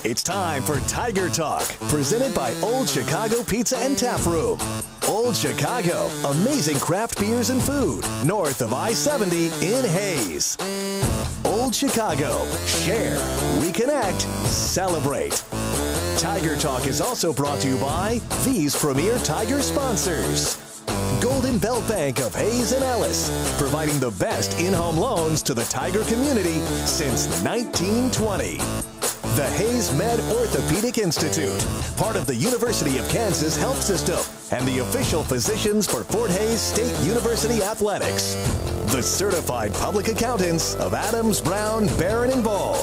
It's time for Tiger Talk, presented by Old Chicago Pizza and Tap Room. Old Chicago, amazing craft beers and food, north of I-70 in Hayes. Old Chicago, share, reconnect, celebrate. Tiger Talk is also brought to you by these premier Tiger sponsors. Golden Belt Bank of Hayes and Ellis, providing the best in-home loans to the Tiger community since 1920. The Hayes Med Orthopedic Institute, part of the University of Kansas Health System, and the official physicians for Fort Hays State University Athletics. The certified public accountants of Adams, Brown, Barron, and Ball.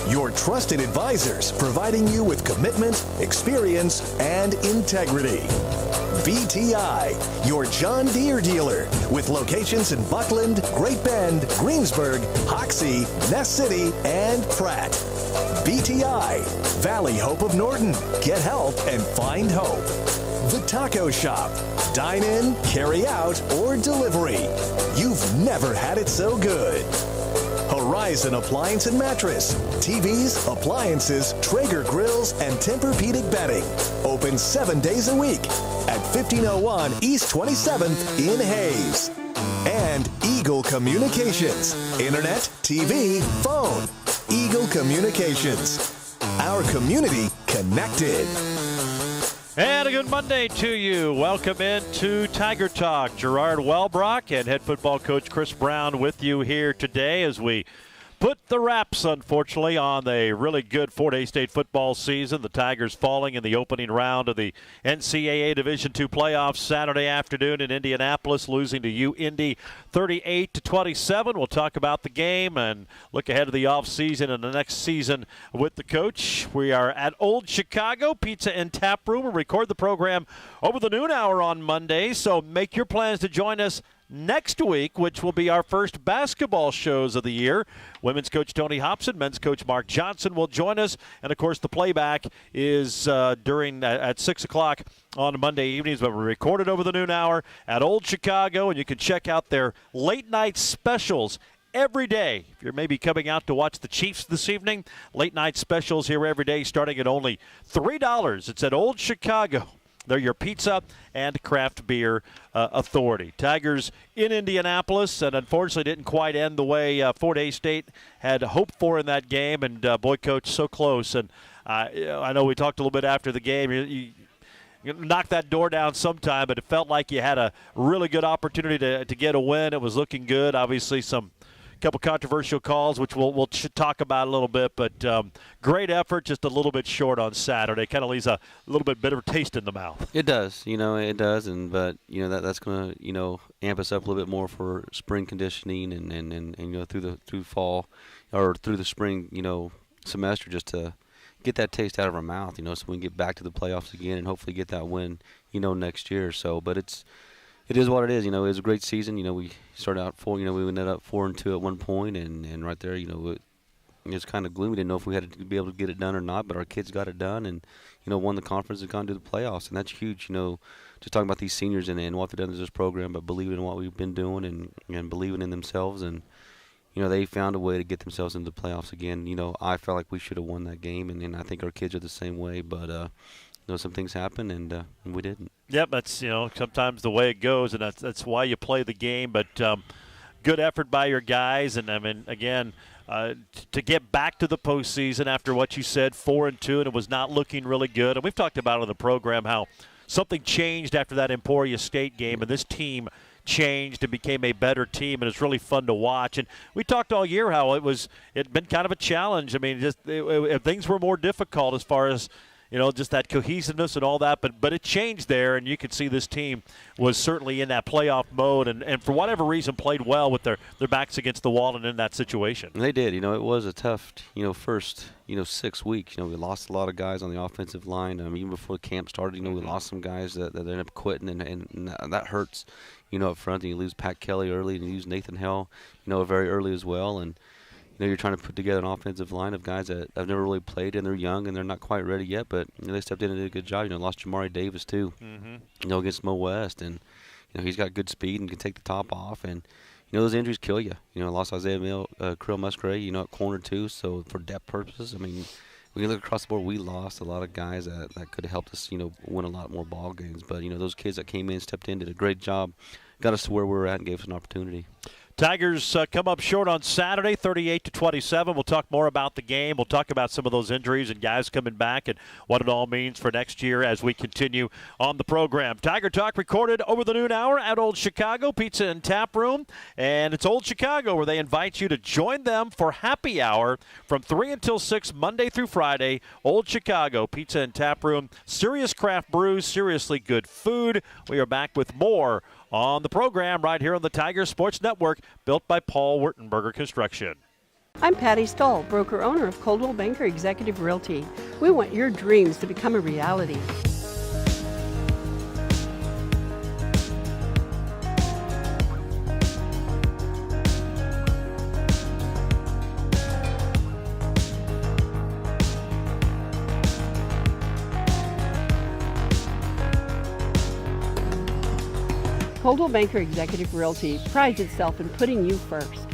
Your trusted advisors, providing you with commitment, experience, and integrity. BTI, your John Deere dealer, with locations in Buckland, Great Bend, Greensburg, Hoxie, Ness City, and Pratt. BTI, Valley Hope of Norton. Get help and find hope. The Taco Shop. Dine in, carry out, or delivery. You've never had it so good. Horizon Appliance and Mattress. TVs, appliances, Traeger grills, and Tempur-Pedic bedding. Open 7 days a week at 1501 East 27th in Hayes. And Eagle Communications. Internet, TV, phone. Eagle Communications. Our community connected. And a good Monday to you. Welcome into Tiger Talk. Gerard Wellbrock and head football coach Chris Brown with you here today as we put the wraps, unfortunately, on a really good Fort Hays State football season. The Tigers falling in the opening round of the NCAA Division II playoffs Saturday afternoon in Indianapolis, losing to UIndy 38-27. We'll talk about the game and look ahead to the offseason and the next season with the coach. We are at Old Chicago Pizza and Tap Room and record the program over the noon hour on Monday, so make your plans to join us next week, which will be our first basketball shows of the year. Women's coach Tony Hobson, men's coach Mark Johnson will join us. And, of course, the playback is at 6 o'clock on Monday evenings, but we recorded over the noon hour at Old Chicago, and you can check out their late-night specials every day. If you're maybe coming out to watch the Chiefs this evening, late-night specials here every day starting at only $3. It's at Old Chicago. They're your pizza and craft beer authority. Tigers in Indianapolis, and unfortunately didn't quite end the way Fort Hays State had hoped for in that game. And, boy, Coach, so close. And I know we talked a little bit after the game. You knocked that door down sometime, but it felt like you had a really good opportunity to get a win. It was looking good. Obviously, some couple controversial calls, which we'll talk about a little bit, but great effort, just a little bit short on Saturday. Kind of leaves a little bit bitter taste in the mouth. It does, it does, but that's going to amp us up a little bit more for spring conditioning and through fall or through the spring semester, just to get that taste out of our mouth, so we can get back to the playoffs again and hopefully get that win next year. So, but it is what it is. It was a great season. We started out we ended up 4-2 at one point, and right there, it was kind of gloomy. Didn't know if we had to be able to get it done or not, but our kids got it done and, won the conference and gone to the playoffs, and that's huge. Just talking about these seniors and what they've done to this program, but believing in what we've been doing and believing in themselves, and they found a way to get themselves into the playoffs again. I felt like we should have won that game, and I think our kids are the same way, but some things happen, and we didn't. Yep, that's sometimes the way it goes, and that's why you play the game. But good effort by your guys, and I mean, again, to get back to the postseason after what you said, 4-2, and it was not looking really good. And we've talked about on the program how something changed after that Emporia State game, and this team changed and became a better team, and it's really fun to watch. And we talked all year how it'd been kind of a challenge. I mean, if things were more difficult as far as just that cohesiveness and all that, but it changed there, and you could see this team was certainly in that playoff mode, and for whatever reason played well with their backs against the wall and in that situation. And they did. It was a tough, first, 6 weeks. We lost a lot of guys on the offensive line. Even before camp started, we lost some guys that ended up quitting, and that hurts, up front. And you lose Pat Kelly early, and you lose Nathan Hell, very early as well, and you're trying to put together an offensive line of guys that have never really played, and they're young, and they're not quite ready yet, but they stepped in and did a good job. Lost Jamari Davis, too, against Mo West, and he's got good speed and can take the top off, and those injuries kill you. Lost Isaiah Krill Musgrave, at corner, too, so for depth purposes, I mean, when you look across the board, we lost a lot of guys that could have helped us, win a lot more ball games. But, those kids that came in, stepped in, did a great job, got us to where we were at and gave us an opportunity. Tigers come up short on Saturday, 38-27. We'll talk more about the game. We'll talk about some of those injuries and guys coming back and what it all means for next year as we continue on the program. Tiger Talk recorded over the noon hour at Old Chicago Pizza and Tap Room. And it's Old Chicago where they invite you to join them for happy hour from 3 until 6, Monday through Friday. Old Chicago Pizza and Tap Room. Serious craft brews, seriously good food. We are back with more on the program right here on the Tiger Sports Network, built by Paul Wurtenberger Construction. I'm Patty Stoll, broker-owner of Coldwell Banker Executive Realty. We want your dreams to become a reality. Coldwell Banker Executive Realty prides itself in putting you first.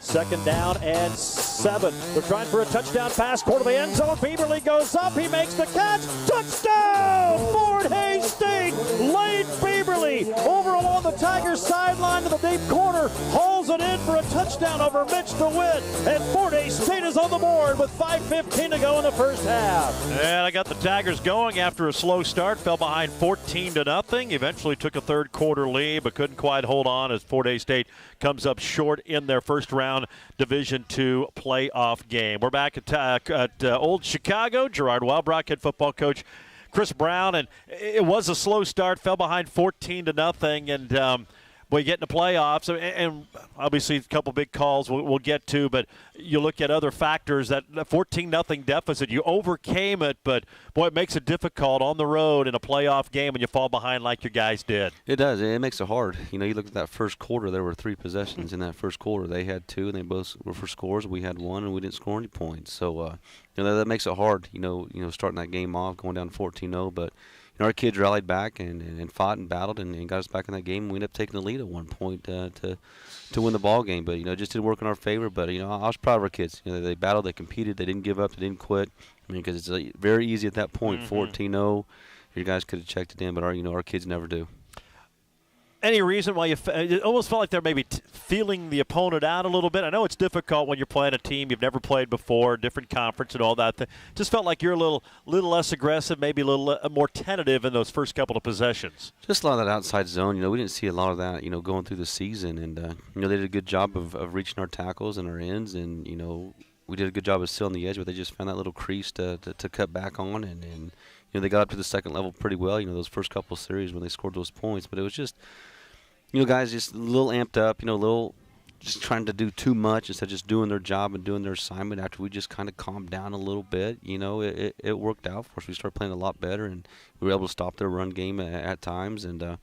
Second down and 7. They're trying for a touchdown pass. Quarter of the end zone. Bieberly goes up. He makes the catch. Touchdown! Fort Hays State. Lane Bieberly over along the Tigers sideline to the deep corner. Hauls it in for a touchdown over Mitch DeWitt. And Fort Hays State is on the board with 5:15 to go in the first half. And I got the Tigers going after a slow start. Fell behind 14-0. Eventually took a third quarter lead, but couldn't quite hold on as Fort Hays State comes up short in their first round Division II playoff game. We're back at Old Chicago. Gerard Wellbrock, head football coach Chris Brown, and it was a slow start. Fell behind 14-0, and we get in the playoffs, and obviously a couple big calls we'll get to, but you look at other factors, that 14-0 deficit, you overcame it, but boy, it makes it difficult on the road in a playoff game when you fall behind like your guys did. It does. It makes it hard. You look at that first quarter, there were 3 possessions in that first quarter. They had 2, and they both were for scores. We had 1, and we didn't score any points. So, that makes it hard, starting that game off, going down 14-0, but our kids rallied back and fought and battled and got us back in that game. We ended up taking the lead at one point to win the ball game. But, it just didn't work in our favor. But, I was proud of our kids. They battled, they competed, they didn't give up, they didn't quit. Because it's very easy at that point, 14-0. Your guys could have checked it in, but our kids never do. Any reason why it almost felt like they're maybe feeling the opponent out a little bit? I know it's difficult when you're playing a team you've never played before, different conference and all that. Just felt like you're a little less aggressive, maybe a little more tentative in those first couple of possessions. Just a lot of that outside zone. We didn't see a lot of that, going through the season. And, they did a good job of reaching our tackles and our ends. And, we did a good job of still on the edge, but they just found that little crease to cut back on. And they got up to the second level pretty well, those first couple of series when they scored those points. But it was just, guys just a little amped up, a little just trying to do too much instead of just doing their job and doing their assignment. After we just kind of calmed down a little bit, it worked out for us. We started playing a lot better, and we were able to stop their run game at times. And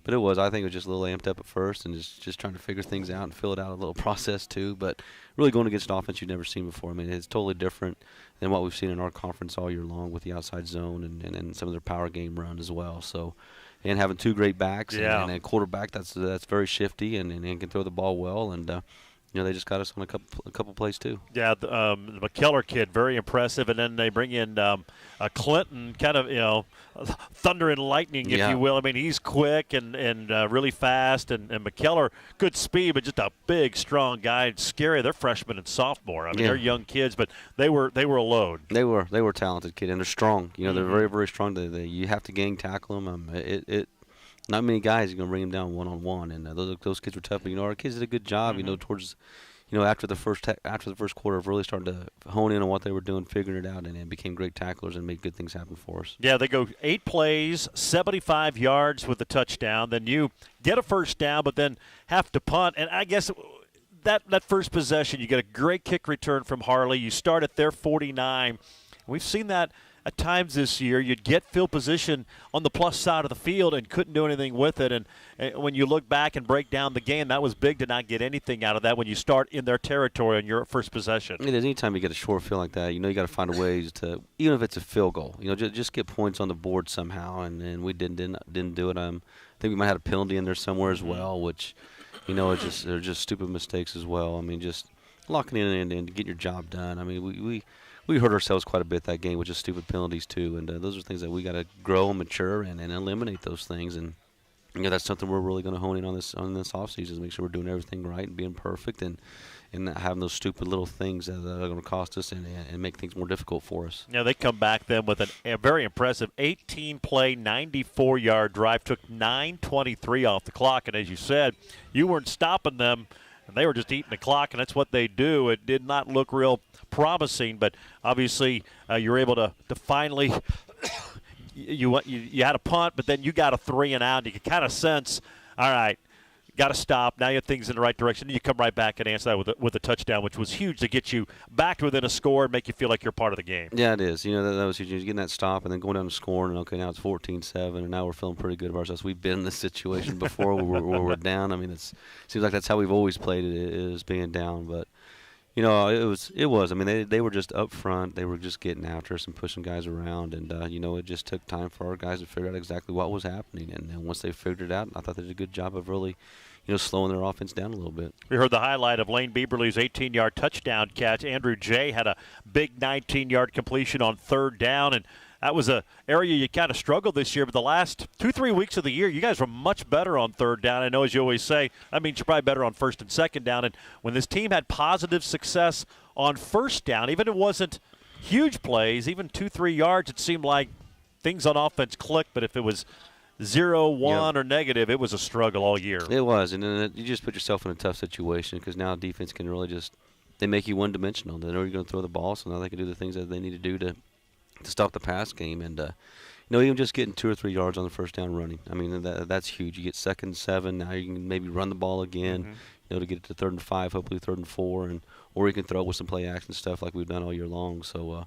but I think it was just a little amped up at first and just trying to figure things out and fill it out a little process too. But really going against an offense you've never seen before. I mean, it's totally different than what we've seen in our conference all year long with the outside zone and some of their power game run as well. So, and having 2 great backs and a quarterback that's very shifty and can throw the ball well. And they just got us on a couple plays too. Yeah, the McKellar kid, very impressive, and then they bring in Clinton, kind of thunder and lightning, if you will. I mean, he's quick and really fast, and McKellar, good speed, but just a big, strong guy. Scary. They're freshmen and sophomore. I mean, they're young kids, but they were a load. They were talented kids, and they're strong. They're very, very strong. You have to gang tackle them. Not many guys are going to bring them down one-on-one, and those kids were tough. But our kids did a good job. Towards after the first quarter of really starting to hone in on what they were doing, figuring it out, and became great tacklers and made good things happen for us. Yeah, they go 8 plays, 75 yards with the touchdown. Then you get a first down, but then have to punt. And I guess that first possession, you get a great kick return from Harley. You start at their 49. We've seen that at times this year. You'd get field position on the plus side of the field and couldn't do anything with it. And when you look back and break down the game, that was big to not get anything out of that when you start in their territory on your first possession. It is. Anytime you get a short field like that, you got to find a ways to, even if it's a field goal, just get points on the board somehow. And we didn't do it. I think we might have had a penalty in there somewhere as well, which You know, they're just stupid mistakes as well. I mean, just locking in and getting your job done. I mean, we hurt ourselves quite a bit that game with just stupid penalties too, and those are things that we got to grow and mature and eliminate those things. And you know, that's something we're really going to hone in on this offseason, is make sure we're doing everything right and being perfect and not having those stupid little things that are going to cost us and make things more difficult for us. Yeah, they come back then with a very impressive 18-play, 94-yard drive. Took 9:23 off the clock, and as you said, you weren't stopping them, and they were just eating the clock, and that's what they do. It did not look real promising, but obviously you were able to finally you had a punt, but then you got a 3-and-out. You could kind of sense, all right, got to stop. Now you have things in the right direction. And you come right back and answer that with a touchdown, which was huge to get you back within a score and make you feel like you're part of the game. Yeah, it is. You know, that was huge. Getting that stop and then going down to scoring, and okay, now it's 14-7, and now we're feeling pretty good of ourselves. We've been in this situation before where we're down. I mean, it seems like that's how we've always played it, is being down. But you know, it was. I mean, they were just up front. They were just getting after us and pushing guys around. And, you know, it just took time for our guys to figure out exactly what was happening. And then once they figured it out, I thought they did a good job of really, you know, slowing their offense down a little bit. We heard the highlight of Lane Bieberly's 18-yard touchdown catch. Andrew Jay had a big 19-yard completion on 3rd down. And that was an area you kind of struggled this year, but the last 2-3 weeks of the year, you guys were much better on 3rd down. I know, as you always say, that means you're probably better on 1st and 2nd down. And when this team had positive success on 1st down, even if it wasn't huge plays, even 2-3 yards, it seemed like things on offense clicked. But if it was 0-1 or negative, it was a struggle all year. It was, and then you just put yourself in a tough situation because now defense can really just – they make you one-dimensional. They know you're going to throw the ball, so now they can do the things that they need to do to stop the pass game. And, you know, even just getting 2 or 3 yards on the 1st down running. I mean, that's huge. You get 2nd and 7. Now you can maybe run the ball again, you know, to get it to 3rd and 5, hopefully 3rd and 4, or you can throw with some play action stuff like we've done all year long. So,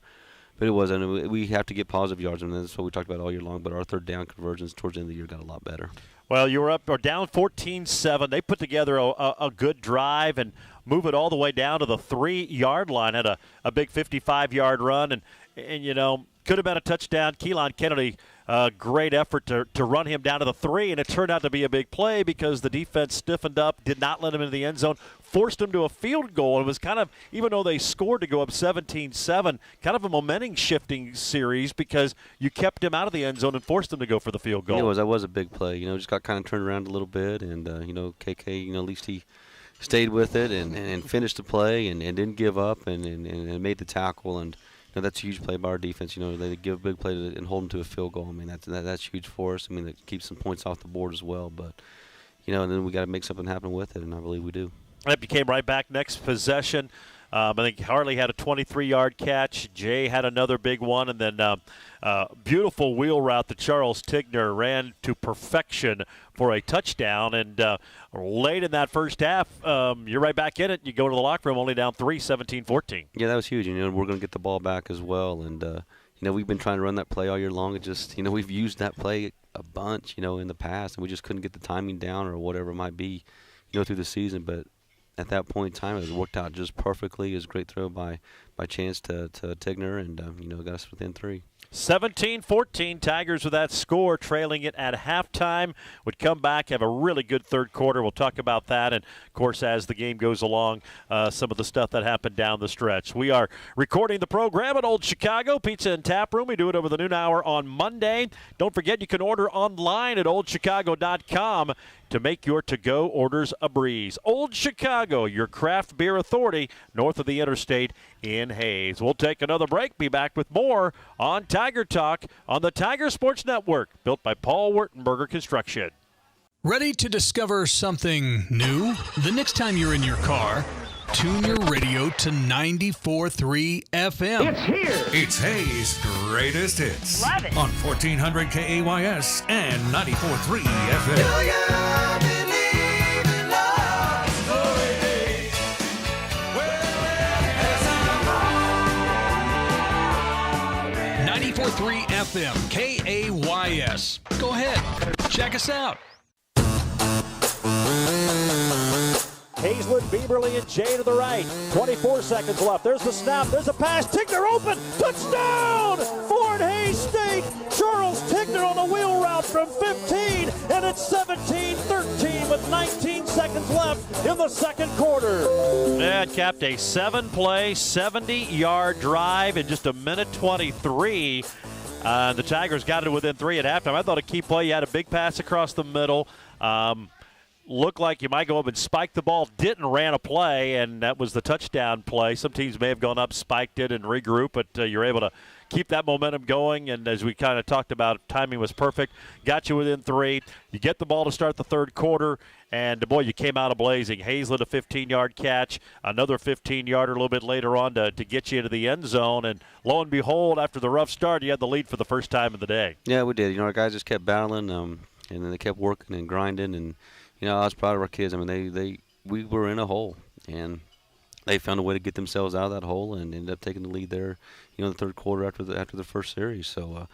but it was, and we have to get positive yards, and that's what we talked about all year long. But our 3rd down conversions towards the end of the year got a lot better. Well, you were up or down 14-7. They put together a good drive and move it all the way down to the 3-yard line. Had a big 55-yard run, and you know, could have been a touchdown. Keelan Kennedy, great effort to run him down to the 3, and it turned out to be a big play because the defense stiffened up, did not let him into the end zone, forced him to a field goal. It was kind of, even though they scored to go up 17-7, kind of a momentum-shifting series because you kept him out of the end zone and forced him to go for the field goal. Yeah, that was a big play. You know, just got kind of turned around a little bit, and, you know, KK, you know, at least he stayed with it and finished the play and didn't give up and made the tackle. And you know, that's a huge play by our defense. You know, they give a big play and hold them to a field goal. I mean, that's huge for us. I mean, that keeps some points off the board as well. But, you know, and then we got to make something happen with it, and I believe we do. That became right back next possession. I think Harley had a 23-yard catch. Jay had another big one. And then beautiful wheel route that Charles Tigner ran to perfection for a touchdown. And late in that first half, you're right back in it. You go to the locker room only down 3, 17-14. Yeah, that was huge. You know, we're going to get the ball back as well. And, you know, we've been trying to run that play all year long. It just, you know, we've used that play a bunch, you know, in the past. And we just couldn't get the timing down or whatever it might be, you know, through the season. But at that point in time, it worked out just perfectly. It was a great throw by Chance to Tigner, and, you know, got us within 3. 17-14, Tigers with that score, trailing it at halftime. Would come back, have a really good third quarter. We'll talk about that, and, of course, as the game goes along, some of the stuff that happened down the stretch. We are recording the program at Old Chicago Pizza and Tap Room. We do it over the noon hour on Monday. Don't forget, you can order online at oldchicago.com to make your to-go orders a breeze. Old Chicago, your craft beer authority, north of the interstate in Hayes. We'll take another break. Be back with more on Tiger Talk on the Tiger Sports Network, built by Paul Wertenberger Construction. Ready to discover something new? The next time you're in your car, tune your radio to 94.3 FM. It's here. It's Hayes' greatest hits. Love it. On 1400 KAYS and 94.3 FM. 94.3 FM, KAYS. Go ahead, check us out. Hazelwood, Bieberly, and Jay to the right. 24 seconds left. There's the snap. There's a pass. Tigner open. Touchdown! Fort Hays State. Charles Tigner on the wheel route. shot from 15, and it's 17-13 with 19 seconds left in the second quarter. That capped a 7-play, 70-yard drive in just a minute 23. The Tigers got it within 3 at halftime. I thought a key play, you had a big pass across the middle. Looked like you might go up and spike the ball, didn't, ran a play, and that was the touchdown play. Some teams may have gone up, spiked it, and regroup, but you're able to keep that momentum going. And as we kind of talked about, timing was perfect. Got you within 3. You get the ball to start the third quarter, and, boy, you came out blazing. Hazlett, a 15-yard catch, another 15-yarder a little bit later on to get you into the end zone. And lo and behold, after the rough start, you had the lead for the first time of the day. Yeah, we did. Our guys just kept battling, and then they kept working and grinding. And, I was proud of our kids. I mean, we were in a hole, and they found a way to get themselves out of that hole and ended up taking the lead there, in the third quarter after the first series. So,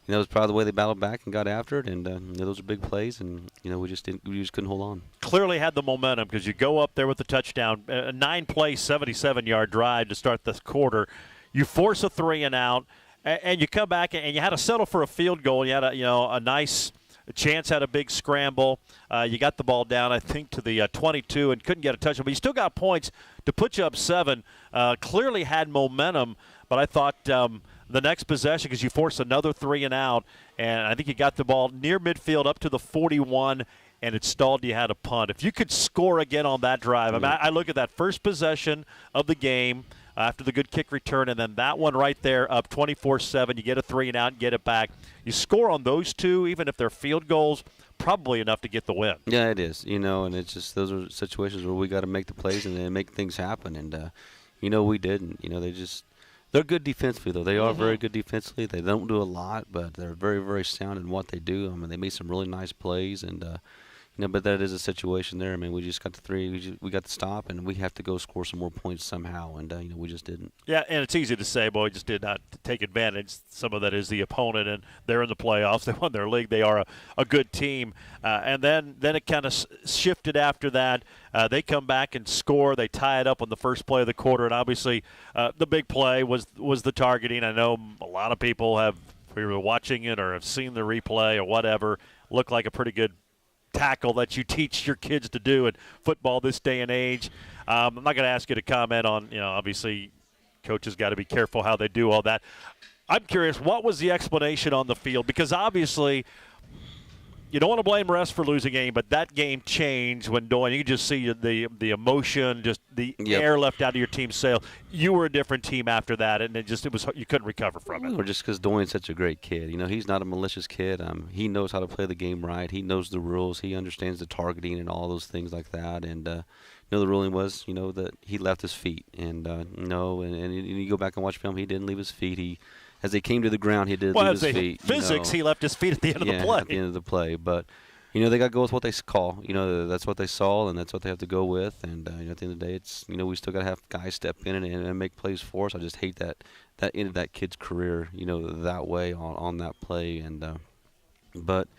I was proud of the way they battled back and got after it, and those are big plays, and we just couldn't hold on. Clearly had the momentum because you go up there with the touchdown, a 9-play, 77-yard drive to start this quarter. You force a 3-and-out, and you come back and you had to settle for a field goal. You had a nice chance, had a big scramble. You got the ball down, I think, to the 22 and couldn't get a touchdown. But you still got points to put you up 7. Clearly had momentum, but I thought the next possession, because you forced another 3-and-out, and I think you got the ball near midfield up to the 41, and it stalled. You had a punt. If you could score again on that drive, I mean, I look at that first possession of the game after the good kick return, and then that one right there up 24-7. You get a 3-and-out and get it back. You score on those two, even if they're field goals, probably enough to get the win. Yeah, it is. And it's just those are situations where we got to make the plays and then make things happen. And, we didn't. They're good defensively, though. They are very good defensively. They don't do a lot, but they're very, very sound in what they do. I mean, they made some really nice plays, and but that is a situation there. I mean, we just got the 3, we got the stop, and we have to go score some more points somehow, and we just didn't. Yeah, and it's easy to say, boy, we just did not take advantage. Some of that is the opponent, and they're in the playoffs. They won their league. They are a good team. And then it kind of shifted after that. They come back and score. They tie it up on the first play of the quarter, and obviously the big play was the targeting. I know a lot of people have, if we were watching it or have seen the replay or whatever, looked like a pretty good tackle that you teach your kids to do in football this day and age. I'm not going to ask you to comment on, obviously coaches got to be careful how they do all that. I'm curious, what was the explanation on the field? Because obviously you don't want to blame refs for losing a game, but that game changed when Doyne, you could just see the emotion, just the air left out of your team's sail. You were a different team after that, and it was you couldn't recover from it. Or just because Doyne's such a great kid. He's not a malicious kid. He knows how to play the game right. He knows the rules. He understands the targeting and all those things like that. And the ruling was, that he left his feet. And and you go back and watch film, he didn't leave his feet. As they came to the ground, he did leave his feet. Physics, he left his feet at the end of the play. At the end of the play. But, they got to go with what they call. That's what they saw, and that's what they have to go with. And, at the end of the day, it's, we still got to have guys step in and make plays for us. I just hate that ended that kid's career, that way on that play. And but,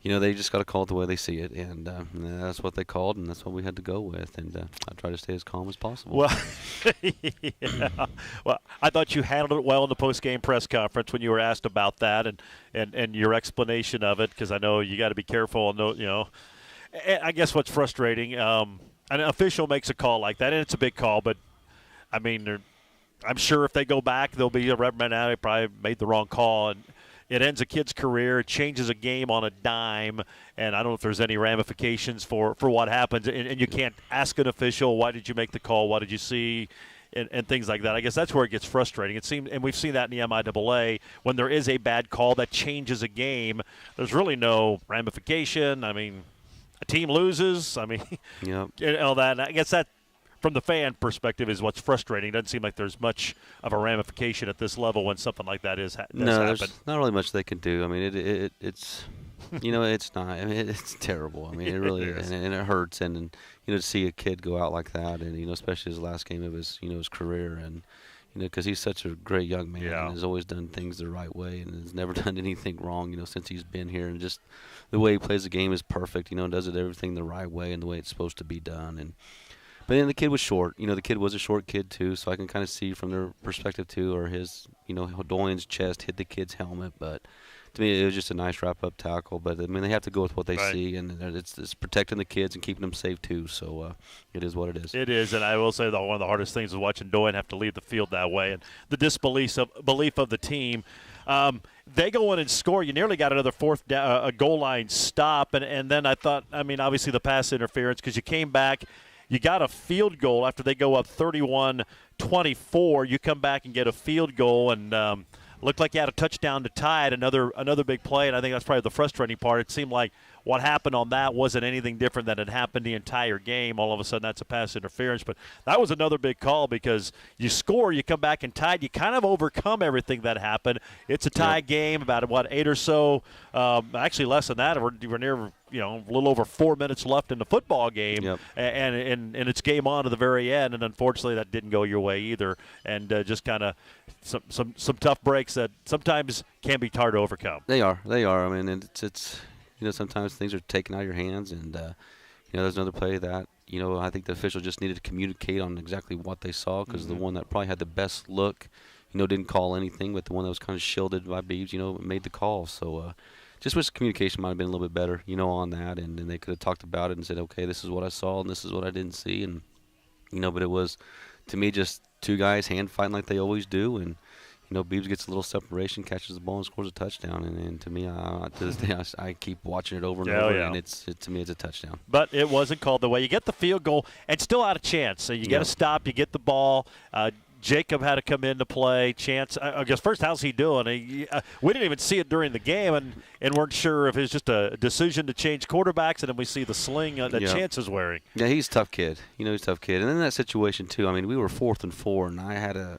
they just got to call it the way they see it. And that's what they called, and that's what we had to go with. And I try to stay as calm as possible. Well, yeah. Well, I thought you handled it well in the post-game press conference when you were asked about that and your explanation of it, because I know you got to be careful. And I guess what's frustrating, an official makes a call like that, and it's a big call, but, I mean, I'm sure if they go back, they'll be a reprimand. They probably made the wrong call, and it ends a kid's career. It changes a game on a dime, and I don't know if there's any ramifications for what happens. And you can't ask an official, why did you make the call, what did you see, and things like that. I guess that's where it gets frustrating. It seems, and we've seen that in the MIAA, when there is a bad call that changes a game, there's really no ramification. I mean, a team loses. I mean, and all that. And I guess that, from the fan perspective, is what's frustrating. It doesn't seem like there's much of a ramification at this level when something like that does happen. There's not really much they can do. I mean, it's it's not. I mean, it's terrible. I mean, it really is, and it hurts. And to see a kid go out like that, and especially his last game of his his career, and because he's such a great young man and has always done things the right way and has never done anything wrong, since he's been here, and just the way he plays the game is perfect. Does it everything the right way and the way it's supposed to be done. But then the kid was short. The kid was a short kid, too, so I can kind of see from their perspective, too, or his, Doyne's chest hit the kid's helmet. But to me, it was just a nice wrap-up tackle. But, I mean, they have to go with what they Right. see, and it's protecting the kids and keeping them safe, too. So it is what it is. It is, and I will say that one of the hardest things is watching Doyen have to leave the field that way, and the disbelief of the team. They go in and score. You nearly got another a goal line stop, and then I thought, I mean, obviously the pass interference because you came back. You got a field goal after they go up 31-24. You come back and get a field goal, and looked like you had a touchdown to tie it. Another big play, and I think that's probably the frustrating part. It seemed like what happened on that wasn't anything different than had happened the entire game. All of a sudden, that's a pass interference. But that was another big call because you score, you come back and tied. You kind of overcome everything that happened. It's a tie game, about, 8 or so. Actually, less than that. We're near, a little over 4 minutes left in the football game. Yep. And it's game on to the very end. And unfortunately, that didn't go your way either. And just kind of some tough breaks that sometimes can be hard to overcome. They are. I mean, it's sometimes things are taken out of your hands, and there's another play that I think the official just needed to communicate on exactly what they saw, because the one that probably had the best look, didn't call anything, but the one that was kind of shielded by Beebs, made the call. So just wish communication might have been a little bit better, on that, and they could have talked about it and said, okay, this is what I saw and this is what I didn't see, and but it was, to me, just two guys hand fighting like they always do, and Beebs gets a little separation, catches the ball, and scores a touchdown. And to me, to this day, I keep watching it over and over, and to me, it's a touchdown. But it wasn't called the way. You get the field goal and still out of chance. So you get a stop, you get the ball. Jacob had to come into play. Chance, I guess, first, how's he doing? We didn't even see it during the game and weren't sure if it was just a decision to change quarterbacks, and then we see the sling that Chance is wearing. Yeah, he's a tough kid. He's a tough kid. And in that situation, too, I mean, we were 4th and 4, and I had to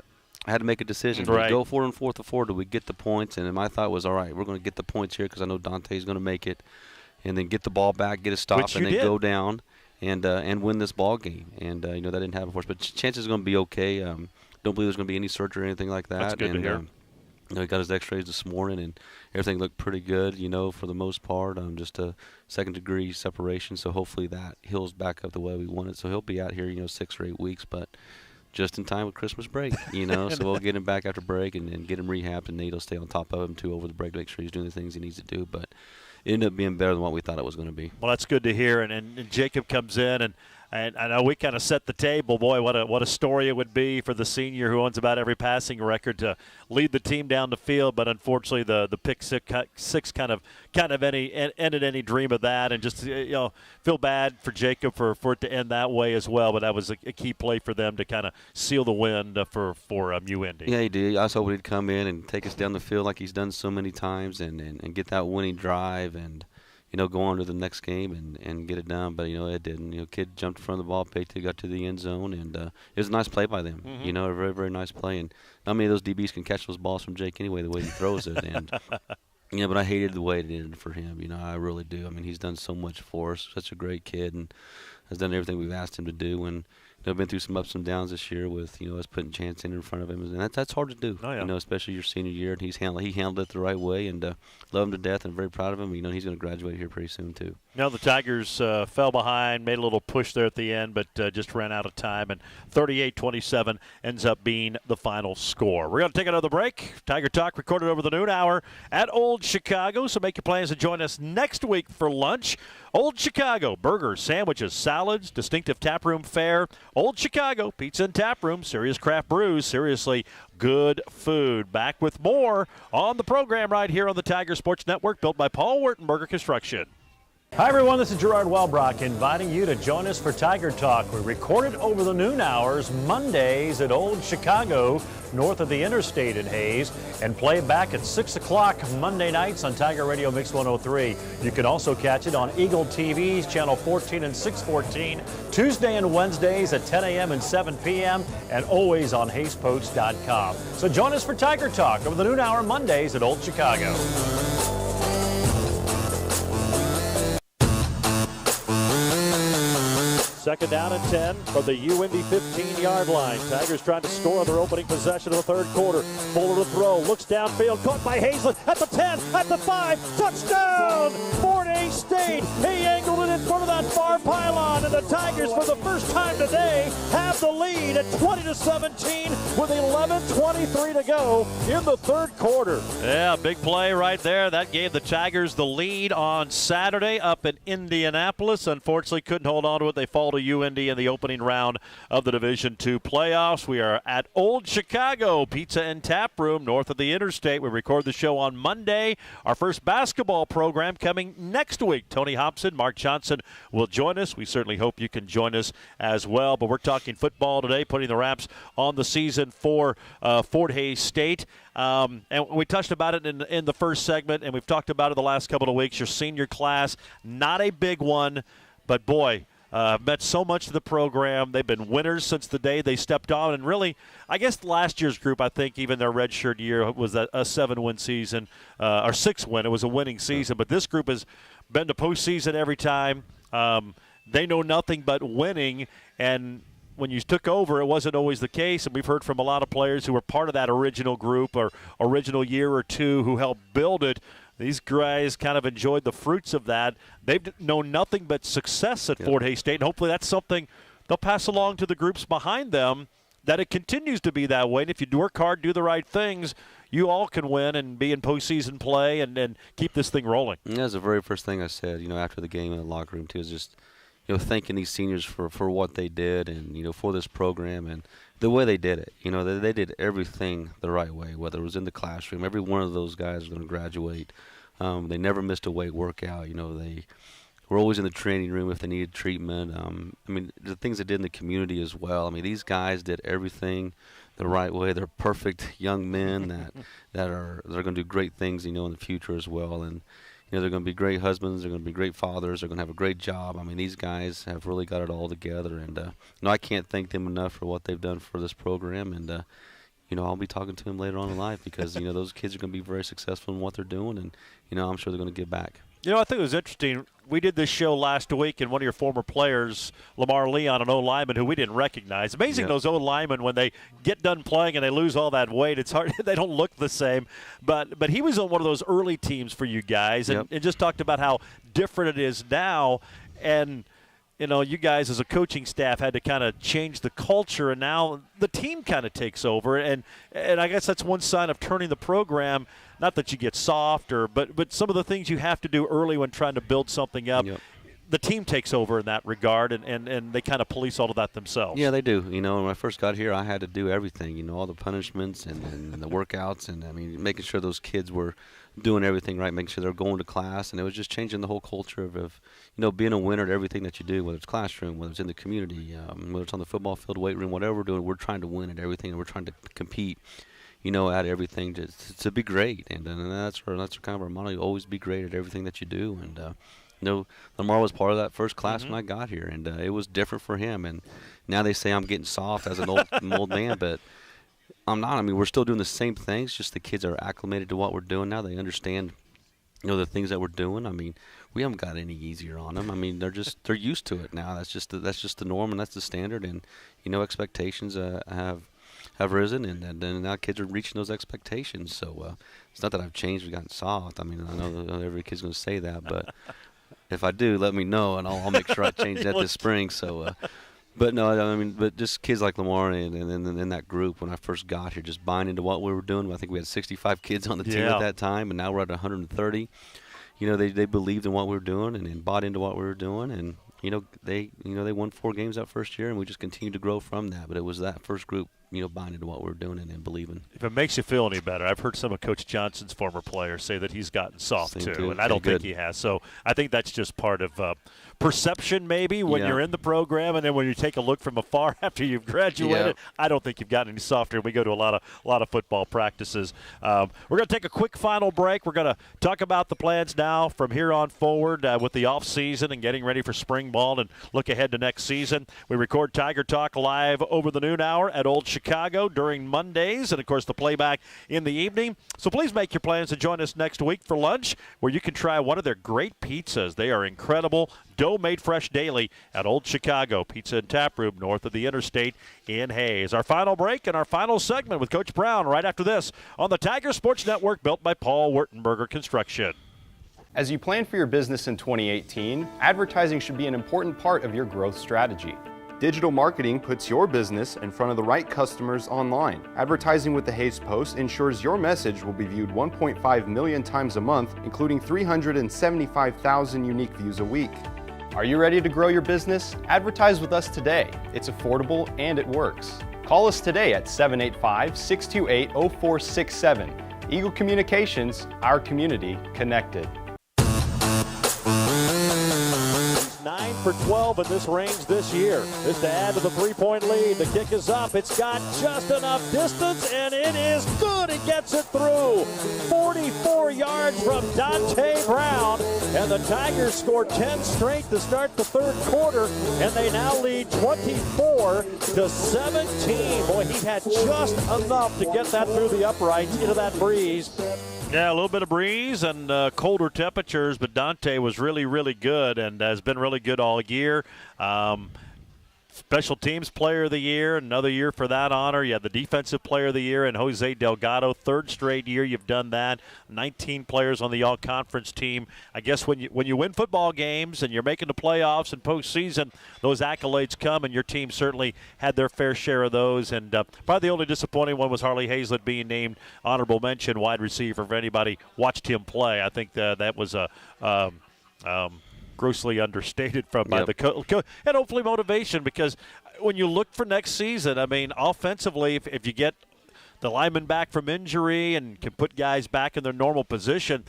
make a decision. Right. Do we go for it on 4th and 4? Do we get the points? And my thought was, all right, we're going to get the points here because I know Dante's going to make it, and then get the ball back, get a stop, and then go down and win this ball game. And that didn't happen for us. But Chance is going to be okay. Don't believe there's going to be any surgery or anything like that. That's good to hear. He got his X-rays this morning, and everything looked pretty good. For the most part, just a second-degree separation. So hopefully that heals back up the way we want it. So he'll be out here, 6 or 8 weeks, but just in time with Christmas break, so we'll get him back after break and get him rehabbed, and Nate'll stay on top of him, too, over the break to make sure he's doing the things he needs to do. But it ended up being better than what we thought it was going to be. Well, that's good to hear. And Jacob comes in, and I know we kind of set the table. Boy, what a story it would be for the senior who owns about every passing record to lead the team down the field. But unfortunately, the pick six kind of ended any dream of that, and just feel bad for Jacob for it to end that way as well. But that was a key play for them to kind of seal the win for UIndy. Yeah, he did. I was hoping he'd come in and take us down the field like he's done so many times, and get that winning drive and go on to the next game and get it done. But, it didn't. Kid jumped in front of the ball, picked it, got to the end zone, and it was a nice play by them. Mm-hmm. A very, very nice play. And not many of those DBs can catch those balls from Jake anyway, the way he throws it. And, but I hated the way it ended for him. I really do. I mean, he's done so much for us. Such a great kid, and has done everything we've asked him to do. And been through some ups and downs this year with us putting Chance in front of him, and that's hard to do. Oh, yeah. Especially your senior year, and he handled it the right way, and love him to death, and very proud of him. He's going to graduate here pretty soon too. The Tigers fell behind, made a little push there at the end, but just ran out of time, and 38-27 ends up being the final score. We're going to take another break. Tiger Talk recorded over the noon hour at Old Chicago, so make your plans to join us next week for lunch. Old Chicago, burgers, sandwiches, salads, distinctive taproom fare. Old Chicago, pizza and taproom, serious craft brews, seriously good food. Back with more on the program right here on the Tiger Sports Network, built by Paul Wertenberger Construction. Hi, everyone. This is Gerard Welbrock inviting you to join us for Tiger Talk. We record it over the noon hours, Mondays at Old Chicago, north of the interstate in Hayes, and play back at 6 o'clock Monday nights on Tiger Radio Mix 103. You can also catch it on Eagle TV's Channel 14 and 614, Tuesday and Wednesdays at 10 a.m. and 7 p.m., and always on HaysPost.com. So join us for Tiger Talk over the noon hour, Mondays at Old Chicago. Second down and 10 from the UIndy 15-yard line. Tigers trying to score on their opening possession of the third quarter. Fuller to throw, looks downfield, caught by Hazlett at the 10, at the 5, touchdown! Fort Hays State. He angled it in front of that far pylon, and the Tigers, for the first time today, have the lead at 20-17 with 11:23 to go in the third quarter. Yeah, big play right there. That gave the Tigers the lead on Saturday up in Indianapolis. Unfortunately, couldn't hold on to it. They fall to UIndy in the opening round of the Division II playoffs. We are at Old Chicago Pizza and Tap Room north of the interstate. We record the show on Monday. Our first basketball program coming next week. Tony Hobson, Mark Johnson will join us. We certainly hope you can join us as well. But we're talking football today, putting the wraps on the season for Fort Hays State. And we touched about it in the first segment, and we've talked about it the last couple of weeks. Your senior class, not a big one, but boy, met so much of the program. They've been winners since the day they stepped on. And really, I guess last year's group, I think even their redshirt year was a 7-win season, or 6-win. It was a winning season. But this group has been to postseason every time. They know nothing but winning. And when you took over, it wasn't always the case. And we've heard from a lot of players who were part of that original group or original year or two who helped build it. These guys kind of enjoyed the fruits of that. They've known nothing but success at Fort Hays State, and hopefully that's something they'll pass along to the groups behind them, that it continues to be that way. And if you work hard, do the right things, you all can win and be in postseason play and keep this thing rolling. And that's the very first thing I said, after the game in the locker room, too, is just, thanking these seniors for what they did and, for this program and the way they did it. They did everything the right way, whether it was in the classroom. Every one of those guys is going to graduate. They never missed a weight workout. They were always in the training room if they needed treatment. The things they did in the community as well. These guys did everything the right way. They're perfect young men that are going to do great things, in the future as well. And they're going to be great husbands. They're going to be great fathers. They're going to have a great job. These guys have really got it all together. And I can't thank them enough for what they've done for this program. And I'll be talking to them later on in life because those kids are going to be very successful in what they're doing, and I'm sure they're going to give back. I think it was interesting. We did this show last week, and one of your former players, Lamar Leon, an O-lineman who we didn't recognize. Amazing, those O-linemen, when they get done playing and they lose all that weight, it's hard. They don't look the same. But he was on one of those early teams for you guys, and just talked about how different it is now. And you guys as a coaching staff had to kind of change the culture, and now the team kind of takes over. And I guess that's one sign of turning the program. Not that you get softer, but some of the things you have to do early when trying to build something up. The team takes over in that regard, and they kind of police all of that themselves. Yeah, they do. When I first got here, I had to do everything, all the punishments and the workouts, and making sure those kids were doing everything right, making sure they're going to class, and it was just changing the whole culture of being a winner at everything that you do, whether it's classroom, whether it's in the community, whether it's on the football field, weight room, whatever we're doing, we're trying to win at everything, and we're trying to compete, at everything to be great, and that's kind of our motto: always be great at everything that you do, and Lamar was part of that first class when I got here, and it was different for him. And now they say I'm getting soft as an old man, but I'm not. We're still doing the same things. Just the kids are acclimated to what we're doing now. They understand, the things that we're doing. We haven't got any easier on them. They're used to it now. That's just the norm, and that's the standard. And expectations have risen, and now kids are reaching those expectations. So it's not that I've changed. We've gotten soft. I know every kid's going to say that, but if I do, let me know, and I'll make sure I change that this spring. So, but no, but just kids like Lamar and that group when I first got here, just buying into what we were doing. I think we had 65 kids on the team at that time, and now we're at 130. They believed in what we were doing and bought into what we were doing, and they won 4 games that first year, and we just continued to grow from that. But it was that first group, buying into what we're doing and believing. If it makes you feel any better, I've heard some of Coach Johnson's former players say that he's gotten soft too, and I don't think he has. So I think that's just part of perception maybe when you're in the program, and then when you take a look from afar after you've graduated, I don't think you've gotten any softer. We go to a lot of football practices. We're going to take a quick final break. We're going to talk about the plans now from here on forward with the off season and getting ready for spring ball and look ahead to next season. We record Tiger Talk live over the noon hour at Old Chicago Chicago during Mondays, and, of course, the playback in the evening. So please make your plans to join us next week for lunch, where you can try one of their great pizzas. They are incredible, dough made fresh daily at Old Chicago Pizza and Tap Room north of the interstate in Hayes. Our final break and our final segment with Coach Brown right after this on the Tiger Sports Network, built by Paul Wurtenberger Construction. As you plan for your business in 2018, advertising should be an important part of your growth strategy. Digital marketing puts your business in front of the right customers online. Advertising with the Hayes Post ensures your message will be viewed 1.5 million times a month, including 375,000 unique views a week. Are you ready to grow your business? Advertise with us today. It's affordable and it works. Call us today at 785-628-0467. Eagle Communications, our community connected. 9 for 12 in this range this year. This to add to the three-point lead. The kick is up. It's got just enough distance, and it is good. He gets it through. 44 yards from Dante Brown, and the Tigers score 10 straight to start the third quarter, and they now lead 24-17. Boy, he had just enough to get that through the uprights into that breeze. Yeah, a little bit of breeze and colder temperatures, but Dante was really, really good and has been really good all year. Special Teams Player of the Year, another year for that honor. You had the Defensive Player of the Year and Jose Delgado, third straight year you've done that. 19 players on the All-Conference team. I guess when you win football games and you're making the playoffs and postseason, those accolades come, and your team certainly had their fair share of those. And probably the only disappointing one was Harley Hazlett being named honorable mention wide receiver. If anybody watched him play, I think that was a grossly understated by the coach, and hopefully motivation, because when you look for next season, I mean, offensively, if you get the lineman back from injury and can put guys back in their normal position,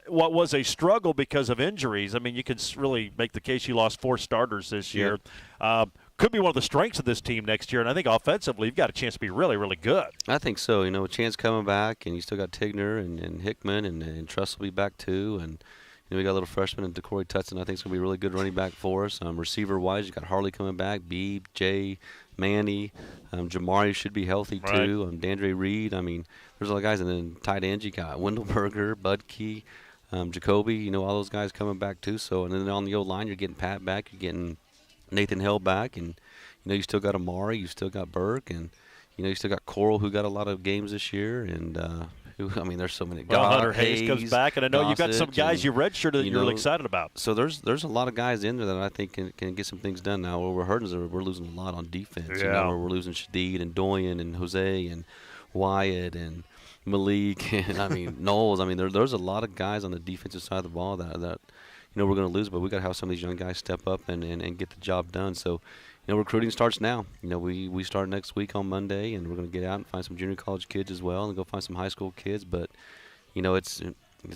what was a struggle because of injuries, I mean, you can really make the case you lost 4 starters this year. Could be one of the strengths of this team next year, and I think offensively you've got a chance to be really, really good. I think so. You know, with Chance coming back, and you still got Tigner and Hickman, and Truss will be back too, and we got a little freshman, and DeCorey Tutson, I think, is going to be a really good running back for us. Receiver-wise, you got Harley coming back, Beebe, Jay, Manny. Jamari should be healthy, too. Right. Dandre Reed. I mean, there's a lot of guys. And then tight ends, you got Wendelberger, Budke, Jacoby, all those guys coming back, too. So, and then on the O-line, you're getting Pat back. You're getting Nathan Held back. And, you still got Amari. You still got Burke. And, you still got Coral, who got a lot of games this year. And, there's so many. Well, Hunter Hayes comes back, and I know you've got some guys you redshirted that you're really excited about. So there's a lot of guys in there that I think can get some things done now. What we're hurting is we're losing a lot on defense. Yeah. We're losing Shadid and Doyen and Jose and Wyatt and Malik and Knowles. There's a lot of guys on the defensive side of the ball that we're going to lose, but we got to have some of these young guys step up and get the job done. So. Recruiting starts now. We start next week on Monday, and we're going to get out and find some junior college kids as well, and go find some high school kids. But, it's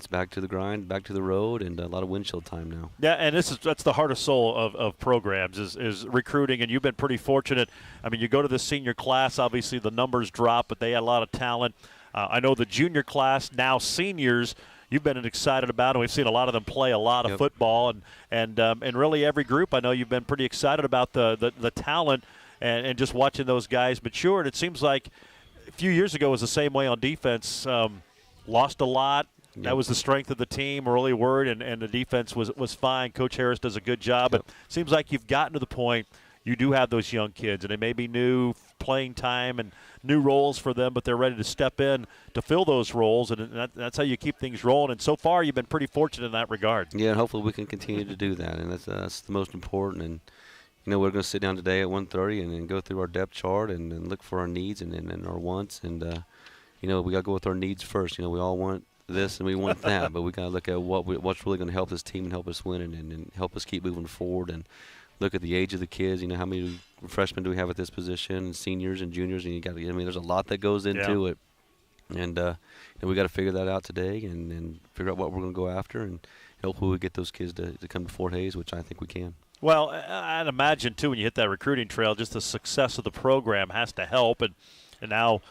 back to the grind, back to the road, and a lot of windshield time now. Yeah, and that's the heart and soul of programs is recruiting, and you've been pretty fortunate. I mean, you go to the senior class, obviously the numbers drop, but they had a lot of talent. I know the junior class, now seniors, you've been excited about, and we've seen a lot of them play a lot of football, and really every group. I know you've been pretty excited about the talent and just watching those guys mature. And it seems like a few years ago was the same way on defense. Lost a lot. Yep. That was the strength of the team. We're really worried, and the defense was fine. Coach Harris does a good job. But it seems like you've gotten to the point you do have those young kids, and they may be new playing time and new roles for them, but they're ready to step in to fill those roles, and that's how you keep things rolling. And so far, you've been pretty fortunate in that regard. Yeah, and hopefully we can continue to do that, and that's the most important. And we're going to sit down today at 1:30 and go through our depth chart and look for our needs and our wants. And we got to go with our needs first. We all want this and we want that, but we got to look at what's really going to help this team and help us win and help us keep moving forward. And look at the age of the kids. How many freshmen do we have at this position, and seniors and juniors, and there's a lot that goes into it, and we got to figure that out today and figure out what we're going to go after, and hopefully we get those kids to come to Fort Hays, which I think we can. Well, I'd imagine too when you hit that recruiting trail, just the success of the program has to help, and now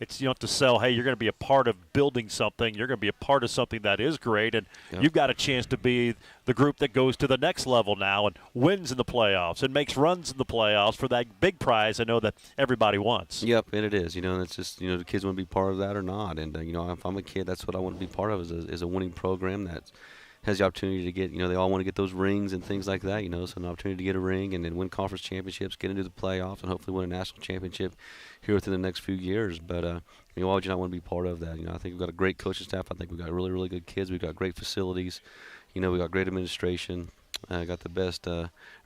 It's, you don't have to sell, hey, you're going to be a part of building something. You're going to be a part of something that is great, and you've got a chance to be the group that goes to the next level now and wins in the playoffs and makes runs in the playoffs for that big prize I know that everybody wants. Yep, and it is. And it's just, the kids want to be part of that or not. And, if I'm a kid, that's what I want to be part of is a winning program that has the opportunity to get, they all want to get those rings and things like that, so an opportunity to get a ring and then win conference championships, get into the playoffs, and hopefully win a national championship here within the next few years. But, why would you not want to be part of that? I think we've got a great coaching staff. I think we've got really, really good kids. We've got great facilities. We've got great administration. Got the best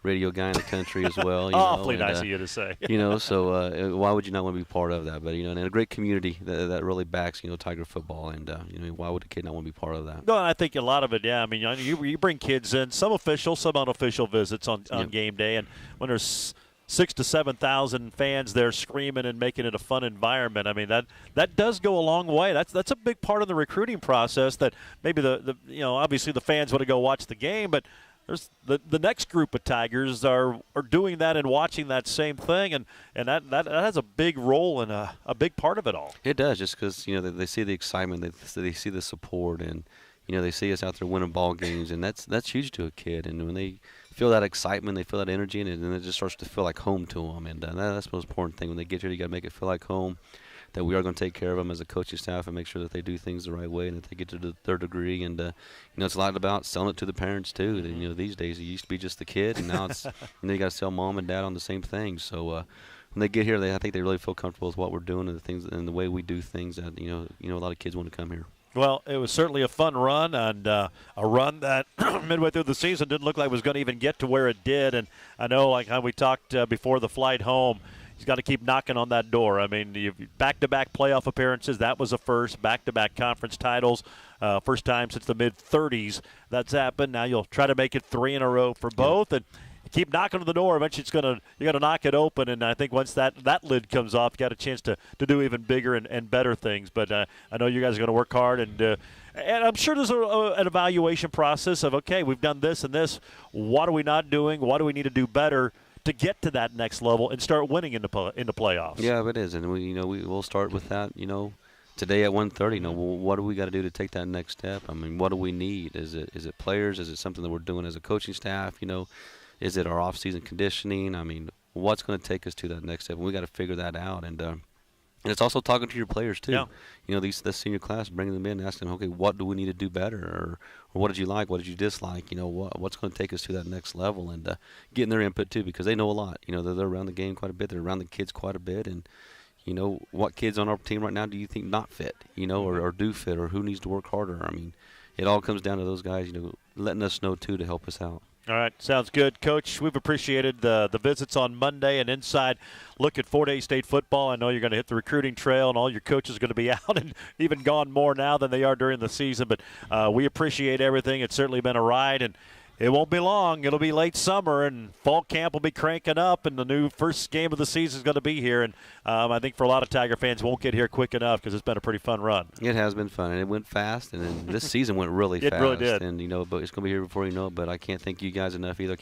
radio guy in the country as well. Awfully nice of you to say. So why would you not want to be part of that? But, and a great community that really backs, Tiger football. And, why would a kid not want to be part of that? No, I think a lot of it, yeah. I mean, you bring kids in, some official, some unofficial visits on game day. And when there's 6,000 to 7,000 fans there screaming and making it a fun environment, I mean, that does go a long way. That's a big part of the recruiting process that maybe obviously the fans want to go watch the game, but there's the next group of Tigers are doing that and watching that same thing, and that has a big role and a big part of it all. It does, just because they see the excitement, they see the support, and they see us out there winning ball games, and that's huge to a kid. And when they feel that excitement, they feel that energy, and it just starts to feel like home to them. And that's the most important thing. When they get here, you got to make it feel like home, that we are going to take care of them as a coaching staff and make sure that they do things the right way and that they get to their degree. And, it's a lot about selling it to the parents, too. And, these days it used to be just the kid, and now it's you got to sell mom and dad on the same thing. So when they get here, I think they really feel comfortable with what we're doing and the things and the way we do things that, a lot of kids want to come here. Well, it was certainly a fun run, and a run that midway through the season didn't look like it was going to even get to where it did. And I know, like how we talked before the flight home, he's got to keep knocking on that door. I mean, you've back-to-back playoff appearances, that was a first. Back-to-back conference titles, first time since the mid-30s that's happened. Now you'll try to make it 3 in a row for both, and keep knocking on the door. Eventually, you got to knock it open, and I think once that lid comes off, you got a chance to do even bigger and better things. But I know you guys are going to work hard, and I'm sure there's an evaluation process of, okay, we've done this and this. What are we not doing? What do we need to do better to get to that next level and start winning in the playoffs? Yeah, it is, and we'll start with that. Today at 1:30, what do we got to do to take that next step? I mean, what do we need? Is it players? Is it something that we're doing as a coaching staff? Is it our off-season conditioning? I mean, what's going to take us to that next step? And we got to figure that out. And it's also talking to your players too. Yeah. This senior class, bringing them in, asking, okay, what do we need to do better, or what did you like, what did you dislike? What's going to take us to that next level, and getting their input too, because they know a lot. They're around the game quite a bit. They're around the kids quite a bit, and what kids on our team right now do you think not fit? Or do fit, or who needs to work harder? I mean, it all comes down to those guys. Letting us know too to help us out. All right, sounds good. Coach, we've appreciated the visits on Monday and inside look at Fort Hays State football. I know you're going to hit the recruiting trail, and all your coaches are going to be out and even gone more now than they are during the season. But we appreciate everything. It's certainly been a ride, and it won't be long. It'll be late summer, and fall camp will be cranking up, and the new first game of the season is going to be here. And I think for a lot of Tiger fans, won't get here quick enough because it's been a pretty fun run. It has been fun, and it went fast, and then this season went really fast. It really did. And, but it's going to be here before you know it. But I can't thank you guys enough either.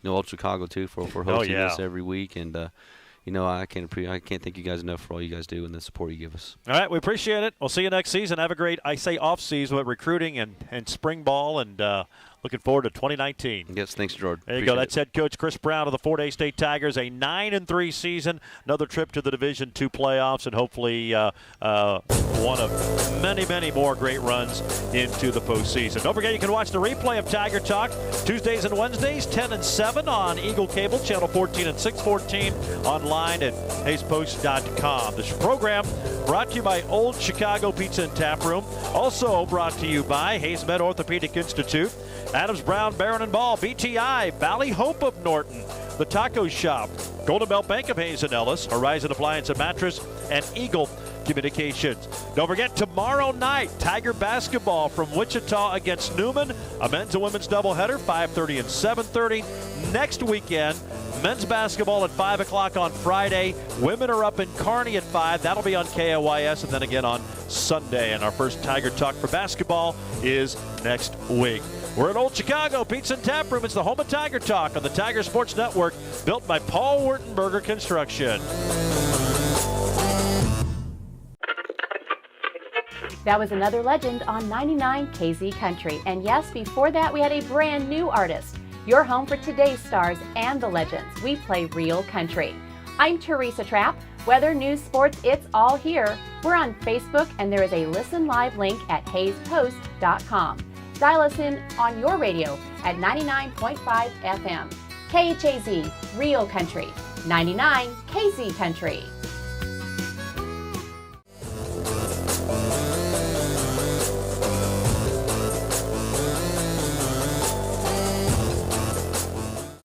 Old Chicago, too, for hosting us every week. And, I can't thank you guys enough for all you guys do and the support you give us. All right, we appreciate it. We'll see you next season. Have a great, off-season with recruiting and spring ball, and looking forward to 2019. Yes, thanks, Jordan. There you go. That's head coach Chris Brown of the Fort Hays State Tigers. A 9-3 season, another trip to the Division II playoffs, and hopefully one of many, many more great runs into the postseason. Don't forget, you can watch the replay of Tiger Talk Tuesdays and Wednesdays, 10 and 7 on Eagle Cable, channel 14 and 614, online at HaysPost.com. This program brought to you by Old Chicago Pizza and Tap Room. Also brought to you by Hayes Med Orthopedic Institute, Adams Brown, Barron and Ball, BTI, Valley Hope of Norton, The Taco Shop, Golden Belt Bank of Hayes and Ellis, Horizon Appliance and Mattress, and Eagle Communications. Don't forget, tomorrow night, Tiger basketball from Wichita against Newman, a men's and women's doubleheader, 5:30 and 7:30. Next weekend, men's basketball at 5 o'clock on Friday. Women are up in Kearney at 5. That'll be on KOYS, and then again on Sunday. And our first Tiger Talk for basketball is next week. We're at Old Chicago Pizza and Tap Room. It's the home of Tiger Talk on the Tiger Sports Network, built by Paul Wurtenberger Construction. That was another legend on 99 KZ Country. And yes, before that, we had a brand new artist. Your home for today's stars and the legends. We play real country. I'm Teresa Trapp. Weather, news, sports, it's all here. We're on Facebook, and there is a listen live link at hayespost.com. Dial us in on your radio at 99.5 FM. KHAZ, Real Country. 99 KZ Country.